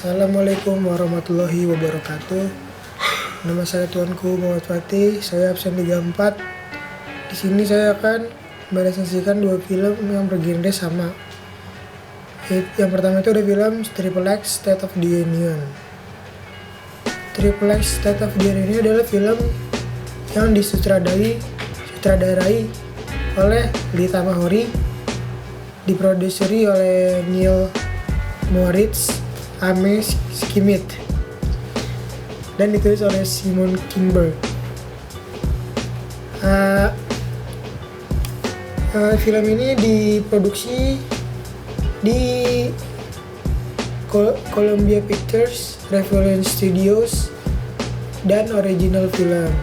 Assalamualaikum warahmatullahi wabarakatuh. Nama saya Tuanku Muhammad Fatih. Saya absen 34. Di sini saya akan meresensikan dua film yang bergenre sama. Yang pertama itu ada film Triple X State of the Union. Triple X State of the Union adalah film yang disutradarai oleh Lee Tamahori, diproduseri oleh Neil Moritz, Ame Schmidt, dan ditulis oleh Simon Kinberg. Film ini diproduksi di Columbia Pictures, Revolution Studios, dan Original Film,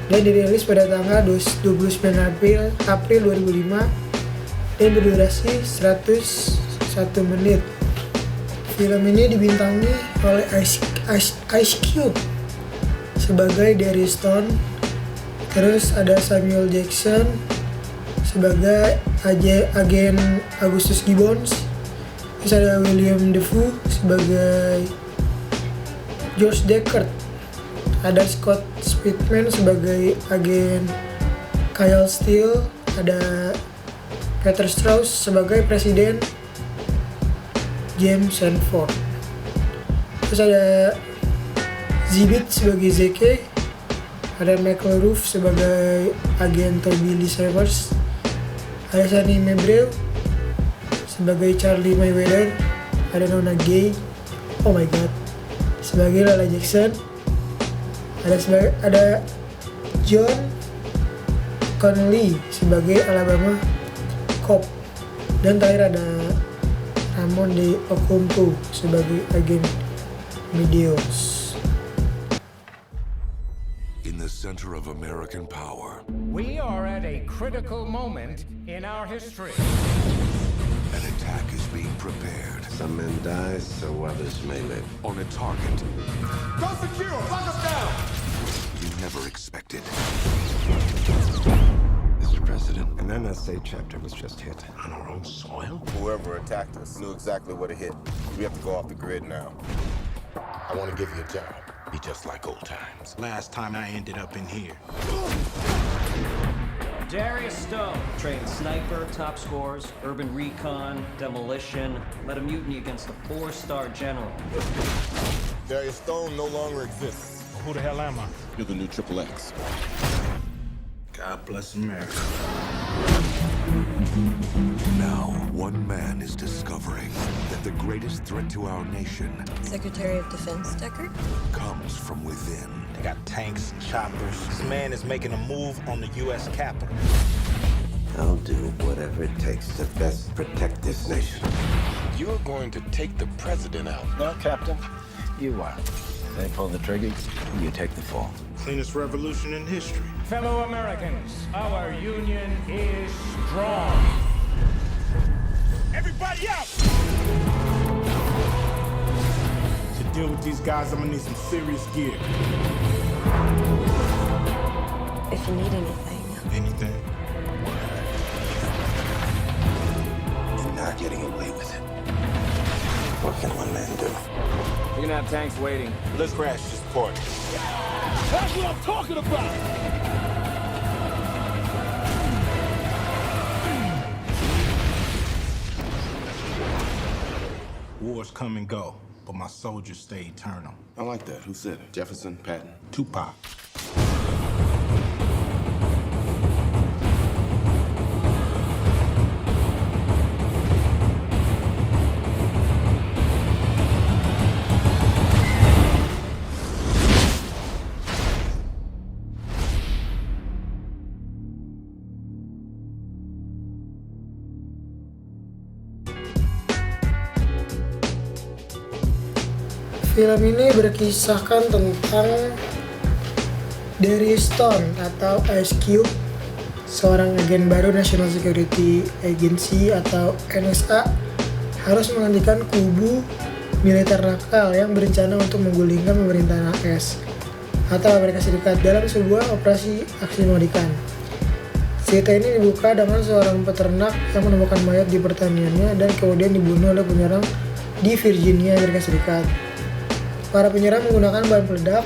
dan dirilis pada tanggal 29 April 2005 dan berdurasi 101 menit. Film ini dibintangi oleh Ice Cube sebagai Darius Stone, terus ada Samuel Jackson sebagai agen Augustus Gibbons, terus ada William Dafoe sebagai George Deckard, ada Scott Speedman sebagai agen Kyle Steele, ada Peter Strauss sebagai presiden James Sanford, terus ada Zibit sebagai Zeke, ada Michael Roof sebagai agen Toby Lee Savers, ada Sunny Mebrel sebagai Charlie Mayweather, ada Nona Gay, oh my god, sebagai Lala Jackson, ada John Connolly sebagai Alabama Cop, dan terakhir ada Ramon de Ocampo sebagai agen Medeos. In the center of American power, we are at a critical moment in our history. An attack is being prepared. Some men die so others may live. On a target Go secure! Lock us down! you never expected. Mr. President, an NSA chapter was just hit on our own soil. Whoever attacked us knew exactly what it hit. We have to go off the grid now. I want to give you a job. Be just like old times. Last time I ended up in here. Darius Stone, trained sniper, top scores, urban recon, demolition, led a mutiny against a 4-star general. Darius Stone no longer exists. Who the hell am I? You're the new Triple X. God bless America. Now, one man is discovering that the greatest threat to our nation Secretary of Defense Deckard? comes from within. They got tanks and choppers. This man is making a move on the U.S. Capitol. I'll do whatever it takes to best protect this nation. You're going to take the president out. No, Captain. You are. They pull the trigger, you take the fall. Cleanest revolution in history. Fellow Americans, our union is strong. Everybody out! To deal with these guys, I'm gonna need some serious gear. If you need anything. Anything? You're not getting away with it. What can one man do? You're gonna have tanks waiting. Let's crash this party. That's what I'm talking about! Wars come and go, but my soldiers stay eternal. I like that. Who said it? Jefferson, Patton? Tupac. Film ini berkisahkan tentang Darius Stone atau Ice Cube, seorang agen baru National Security Agency atau NSA, harus menghentikan kubu militer nakal yang berencana untuk menggulingkan pemerintahan AS atau Amerika Serikat dalam sebuah operasi aksi mematikan. Cerita ini dibuka dengan seorang peternak yang menemukan mayat di pertaniannya dan kemudian dibunuh oleh penyerang di Virginia, Amerika Serikat. Para penyerang menggunakan bahan peledak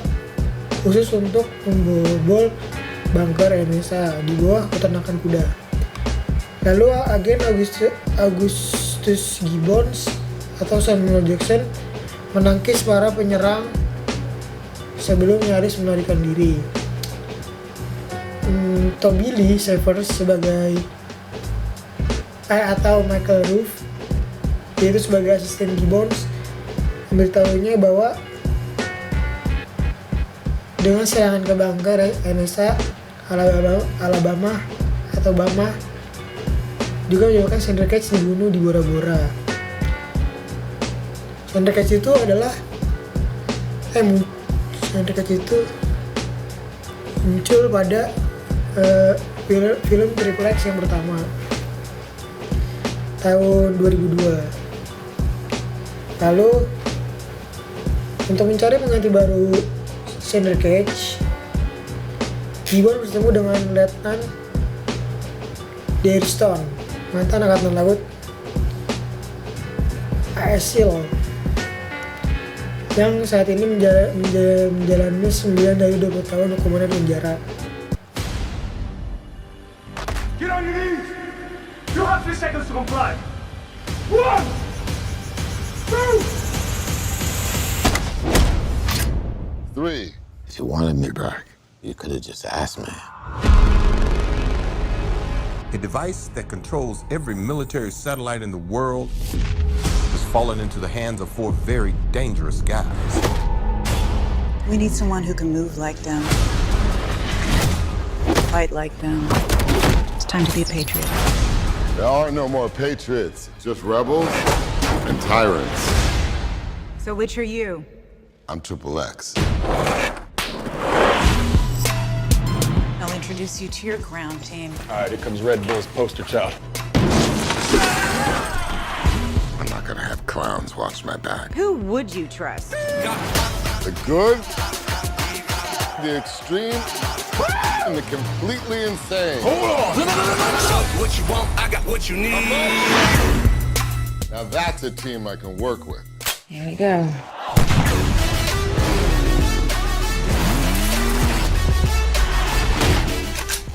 khusus untuk membobol bunker NSA di bawah peternakan kuda. Lalu agen Augustus Gibbons atau Samuel Jackson menangkis para penyerang sebelum nyaris melarikan diri. Toby Lee Savers atau Michael Roof, yaitu sebagai asisten Gibbons, memberitahunya bahwa dengan serangan ke bunker NSA Alabama juga menyebabkan Xander Cage dibunuh di Bora Bora. Xander Cage itu muncul pada film Triple X yang pertama tahun 2002. Lalu untuk mencari pengganti baru Xander Cage, Gibbons bertemu dengan Letnan Dare Stone, mantan angkatan laut AS SEAL, yang saat ini menjalani 9 dari 20 tahun hukuman penjara. Get on your knees! You have 3 seconds to comply. 1, 2, 3. If you wanted me back, you could have just asked me. A device that controls every military satellite in the world has fallen into the hands of 4 very dangerous guys. We need someone who can move like them, fight like them. It's time to be a patriot. There are no more patriots, just rebels and tyrants. So which are you? I'm Triple X. I'll introduce you to your ground team. All right, here comes Red Bull's poster child. I'm not gonna have clowns watch my back. Who would you trust? The good, the extreme, and the completely insane. Hold on! What you want, I got what you need. Now that's a team I can work with. Here we go.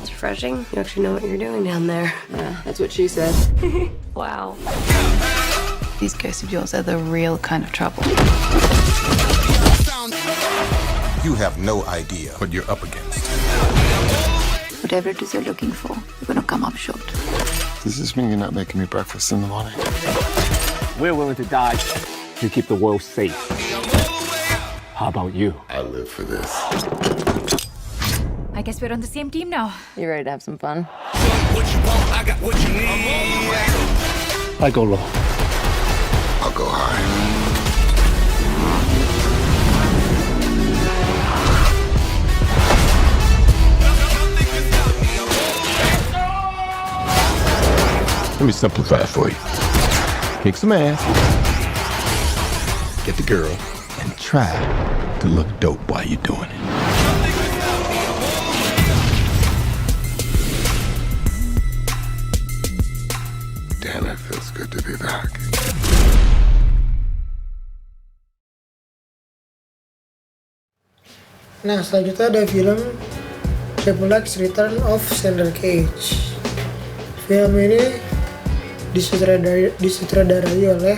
It's refreshing. You actually know what you're doing down there. Yeah, that's what she said. Wow. These guys of yours are the real kind of trouble. You have no idea what you're up against. Whatever it is you're looking for, you're gonna come up short. Does this mean you're not making me breakfast in the morning? We're willing to die to keep the world safe. How about you? I live for this. I guess we're on the same team now. You ready to have some fun? What you want, I got what you need. I go low. I'll go high. Let me simplify it for you. Kick some ass, get the girl, and try to look dope while you're doing it. Damn, it feels good to be back. Nah, selanjutnya ada film Triple X Return of Xander Cage. Film ini disutradarai oleh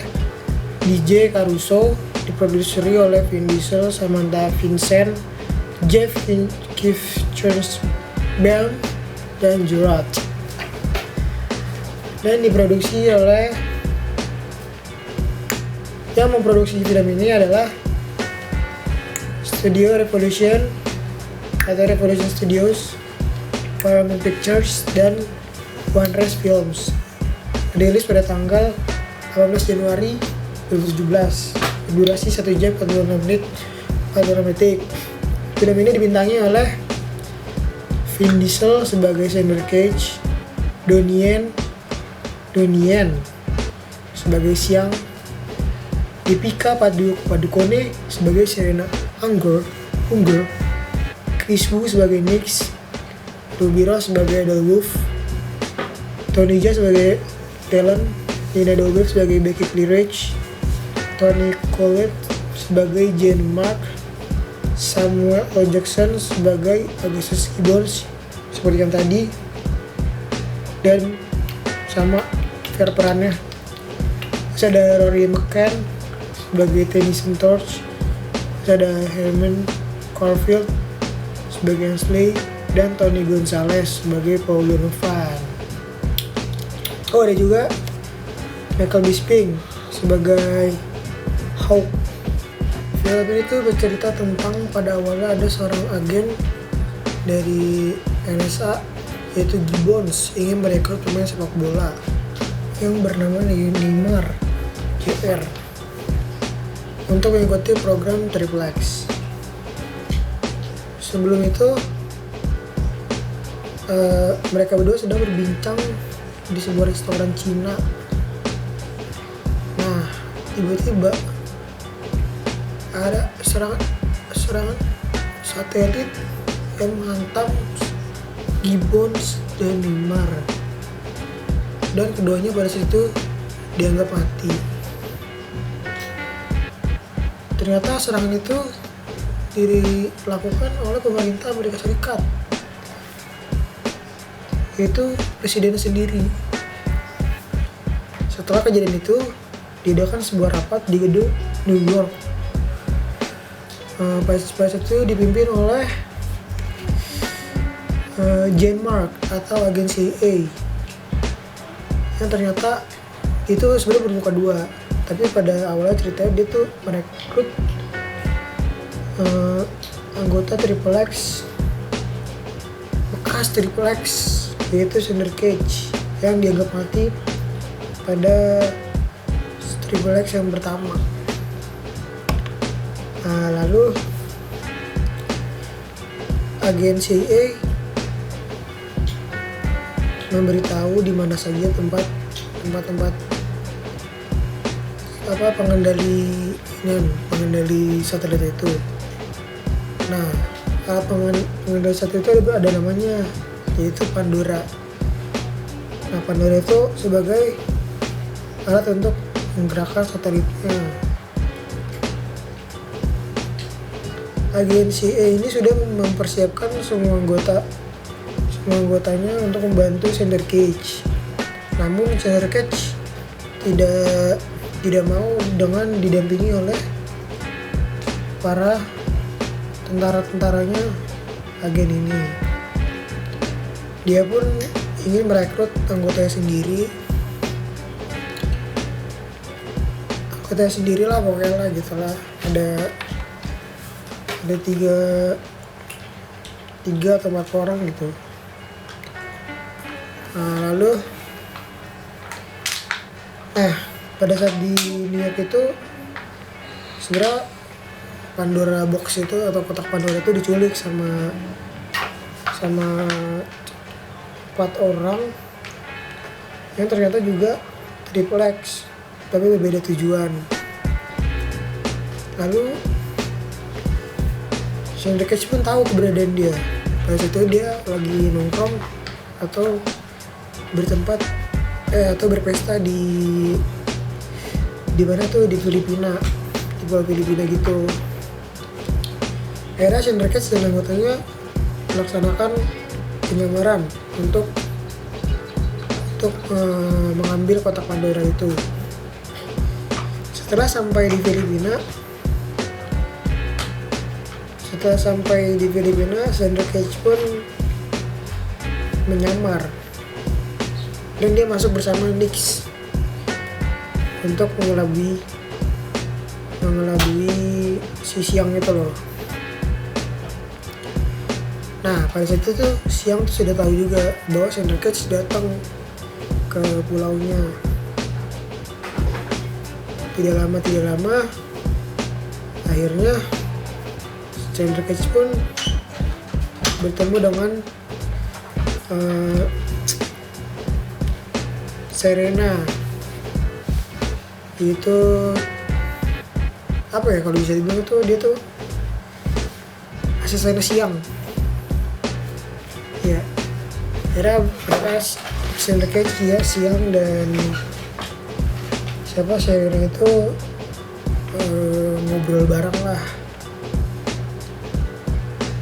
DJ Caruso, diproduseri oleh Vin Diesel, Samantha Vincent, Jeff Kirschbaum, dan Gerard. Dan diproduksi oleh, yang memproduksi film ini adalah Studio Revolution atau Revolution Studios, Paramount Pictures, dan One Race Films. Rilis pada tanggal 18 Januari 2017. Durasi 1 jam 46 menit 46 detik. Film ini dibintangi oleh Vin Diesel sebagai Xander Cage, Donnie Yen sebagai Siang, Deepika Padukone sebagai Serena Unger, Chris Wu sebagai Nix, Ruby Rose sebagai Adolf, Tony Jaa sebagai Talon, Nina Dobrev sebagai Becky Clearidge, Tony Collette sebagai Jane Mark, Samuel L. Jackson sebagai Augustus Gibbons seperti yang tadi, dan sama fair perannya. Terus ada Rory McCann sebagai Tennyson Torch, terus ada Herman Caulfield sebagai Ansley, dan Tony Gonzalez sebagai Paul Donovan. Oh, ada juga Michael Bisping sebagai Hawk. Film ini tuh bercerita tentang pada awalnya ada seorang agen dari NSA yaitu Gibbons ingin merekrut pemain sepak bola yang bernama Neymar Jr. untuk mengikuti program Triple X. Sebelum itu mereka berdua sedang berbincang di sebuah restoran Cina. Nah, tiba-tiba ada serangan satelit yang menghantam Gibbons dan Neymar, dan keduanya pada situ dianggap mati. Ternyata serangan itu dilakukan oleh pemerintah Amerika Serikat, yaitu presiden sendiri. Setelah kejadian itu, diadakan sebuah rapat di gedung New York. Pada itu dipimpin oleh Jane Mark atau agen CIA, yang ternyata itu sebenarnya bermuka dua, tapi pada awalnya ceritanya dia tuh merekrut anggota Triple X, bekas Triple X, yaitu Xander Cage yang dianggap mati pada Triple X yang pertama. Lalu agen CIA memberitahu di mana saja tempat pengendali satelit itu. Nah, pengendali satelit itu ada namanya, yaitu Pandora. Nah, Pandora itu sebagai alat untuk menggerakkan satelitnya. Agen CIA ini sudah mempersiapkan semua anggotanya untuk membantu Xander Cage. Namun Xander Cage tidak mau dengan didampingi oleh para tentara-tentaranya agen ini. Dia pun ingin merekrut anggotanya sendiri. Anggotanya sendiri lah pokoknya lah gitu lah. Ada tiga atau 4 orang gitu. Lalu pada saat di New York itu segera Pandora box itu atau kotak Pandora itu diculik sama 4 orang yang ternyata juga Triple X tapi berbeda tujuan. Lalu Xander Cage pun tahu keberadaan dia. Pada saat itu dia lagi nongkrong atau berpesta di mana tuh, di Filipina, di pulau Filipina gitu. Akhirnya Xander Cage dan anggotanya melaksanakan penyamaran untuk mengambil kotak Pandora itu. Setelah sampai di Filipina, Xander Cage pun menyamar dan dia masuk bersama Nix untuk mengelabui si Siang itu loh. Nah, pada saat itu tuh Siang tuh sudah tahu juga bahwa Xander Cage datang ke pulaunya. Tidak lama akhirnya Xander Cage pun bertemu dengan Serena. Itu apa ya kalau bisa dibilang tuh, dia tuh asistennya Siang. Ya, akhirnya mereka Xander Cage, Siang dan Serena itu ngobrol bareng lah.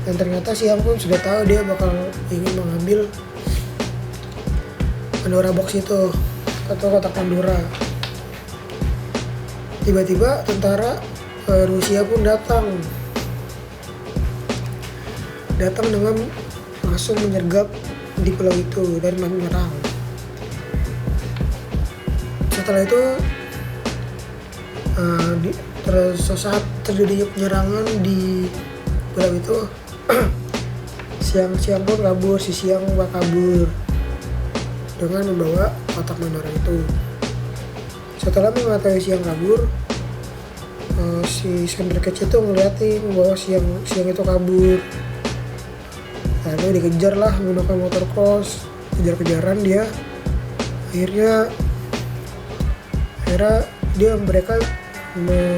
Dan ternyata Siang pun sudah tahu dia bakal ingin mengambil Pandora box itu atau kotak Pandora. Tiba-tiba tentara Rusia pun datang dengan langsung menyergap di pulau itu dan menyerang. Setelah itu saat terjadi penyerangan di pulau itu, Siang pun kabur, si Siang kabur dengan membawa kotak Pandora itu. Setelah mengetahui Siang kabur, si Senderkech itu ngeliatin bahwa Siang itu kabur. Lalu dikejar lah menggunakan motor cross, kejar-kejaran dia. Akhirnya mereka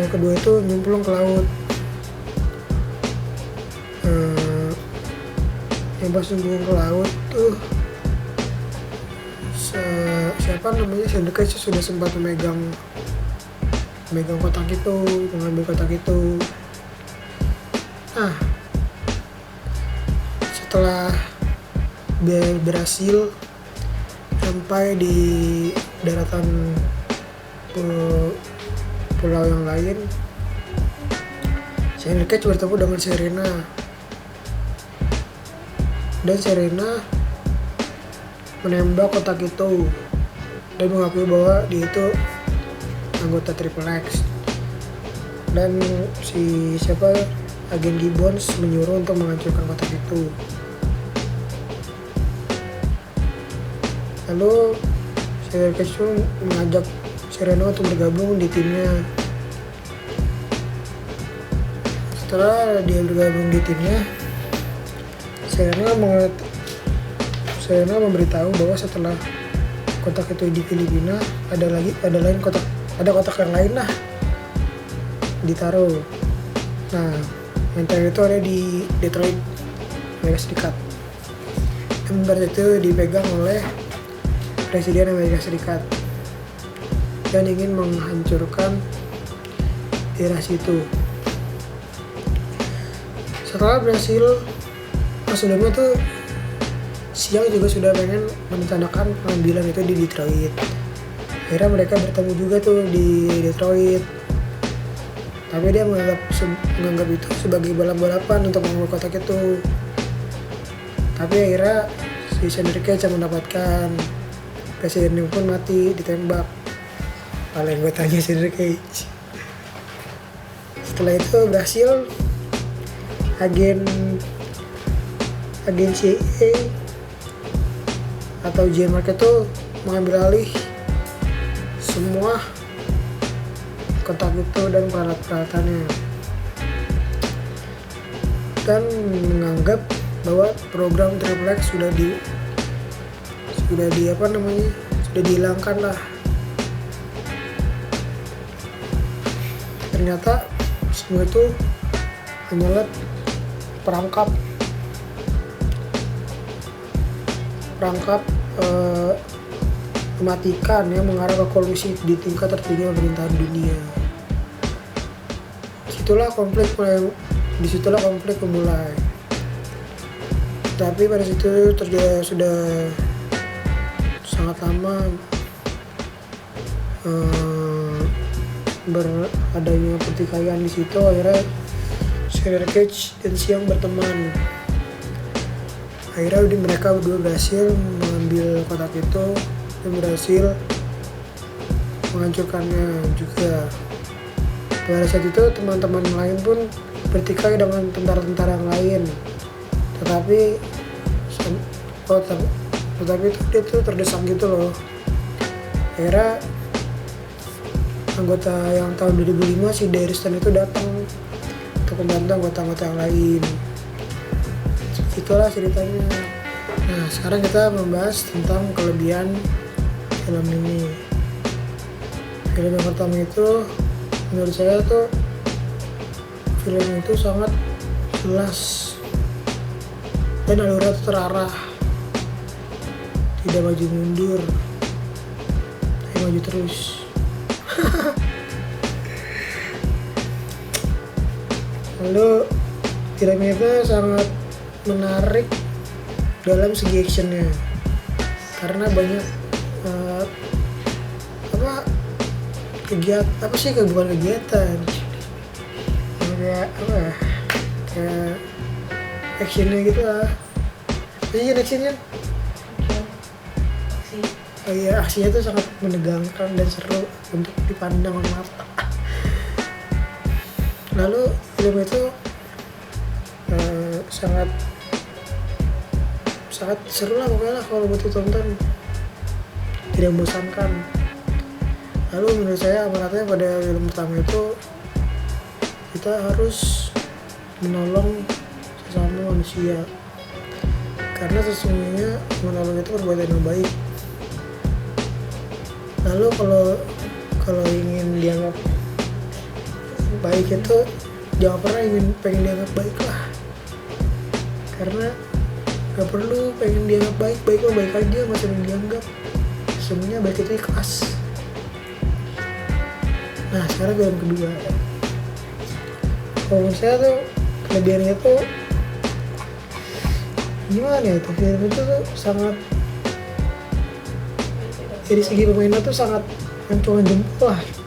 kedua itu nyemplung ke laut. Yang pas nyemplung ke laut tuh siapa namanya Senderkech sudah sempat memegang kotak itu, mengambil kotak itu. Nah, setelah berhasil sampai di daratan pulau yang lain, Senderkech bertemu dengan Serena. Dan Serena menembak kotak itu dan mengakui bahwa dia itu anggota Triple X. Dan si agen Gibbons menyuruh untuk menghancurkan kotak itu. Lalu Senderkech pun mengajak Serena untuk bergabung di timnya. Setelah dia bergabung di timnya, Serena memberitahu bahwa setelah kotak itu di Filipina ada kotak yang lain lah ditaruh. Nah, yang terakhir itu ada di Detroit, Amerika Serikat. Dan itu dipegang oleh Presiden Amerika Serikat dan ingin menghancurkan daerah situ. Setelah berhasil, sebelumnya tuh Siang juga sudah pengen menandakan pengambilan itu di Detroit. Akhirnya mereka bertemu juga tuh di Detroit. Tapi dia menganggap itu sebagai balap-balapan untuk mengambil kotak itu. Tapi akhirnya si Senderkech mendapatkan. Presiden pun mati ditembak oleh anggotanya Senderkech. Setelah itu berhasil agen CIA atau J-Mark itu mengambil alih semua kotak itu dan peralatan-peralatannya, dan menganggap bahwa program Triple X sudah dihilangkan lah. Ternyata semua itu hanyalah perangkap mematikan yang mengarah ke kolusi di tingkat tertinggi pemerintahan dunia. Disitulah konflik memulai. Tapi pada situ sudah sangat lama beradanya pertikaian di situ. Akhirnya Senderkech dan Siang berteman. Akhirnya mereka berdua berhasil mengambil kotak itu dan berhasil menghancurkannya juga. Pada saat itu teman-teman lain pun bertikai dengan tentara-tentara yang lain, tetapi dia tuh terdesak gitu loh. Akhirnya anggota yang tahun 2005 si Dairistan itu datang untuk membantu anggota-anggota yang lain. Itulah ceritanya. Nah, sekarang kita membahas tentang kelebihan film ini. Film yang pertama itu menurut saya tuh film itu sangat jelas dan alurnya terarah, tidak maju mundur, tapi maju terus. Lalu film itu sangat menarik dalam segi actionnya karena banyak bukan kegiatan kayak actionnya gitu lah. Actionnya aksinya tuh sangat menegangkan dan seru untuk dipandang oleh mata. Lalu film itu sangat seru lah pokoknya kalau buat ditonton, tidak membosankan. Lalu menurut saya amanatnya pada film pertama itu kita harus menolong sesama manusia karena sesungguhnya menolong itu perbuatan yang baik. Lalu kalau ingin dianggap baik itu jangan pernah pengen dianggap baik lah, karena gak perlu pengen dianggap baik aja masih pengen dianggap. Sebenarnya baik itu ikhlas. Nah sekarang film kedua, kalau menurut saya tuh kelebihannya tuh gimana ya, tuh film itu tuh sangat dari segi pemainnya tuh sangat mencungan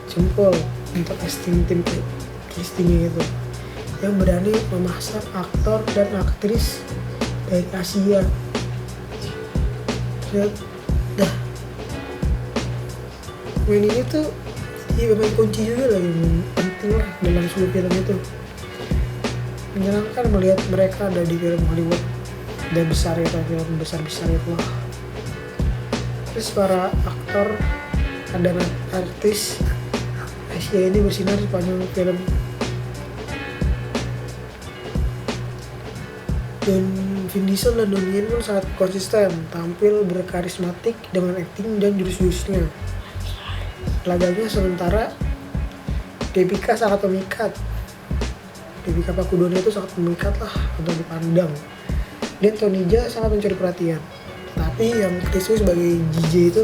jempol untuk castingnya itu yang berani memasang aktor dan aktris dari Asia. Dah main ini tuh pemain kunci juga lah yang penting lah dalam sebuah film itu. Menyenangkan melihat mereka ada di film Hollywood dan besar itu, film besar itu. Terus para aktor dan artis Asia ini bersinar sepanjang film. Dan Vin Diesel dan Donnie Yen pun sangat konsisten tampil berkarismatik dengan akting dan jurus-jurusnya. Laganya sementara Deepika sangat memikat. Deepika Pakudone itu sangat memikat lah untuk dipandang. Dan Tony Jaa sangat mencuri perhatian. Tapi yang Chris Wu sebagai JJ itu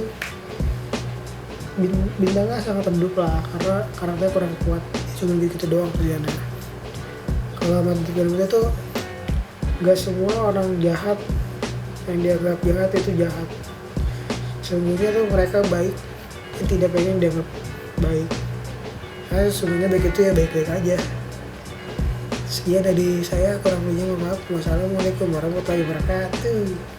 bintangnya sangat redup lah karena karakternya kurang kuat. Cuma gitu doang kerjaannya. Kalau mati film itu gak semua orang jahat yang dianggap jahat itu jahat. Sesungguhnya tuh mereka baik yang tidak pengen dianggap baik. Nah, sesungguhnya baik itu ya baik-baik aja. Sekian dari saya, kurang lebihnya mohon maaf. Wassalamualaikum warahmatullahi wabarakatuh.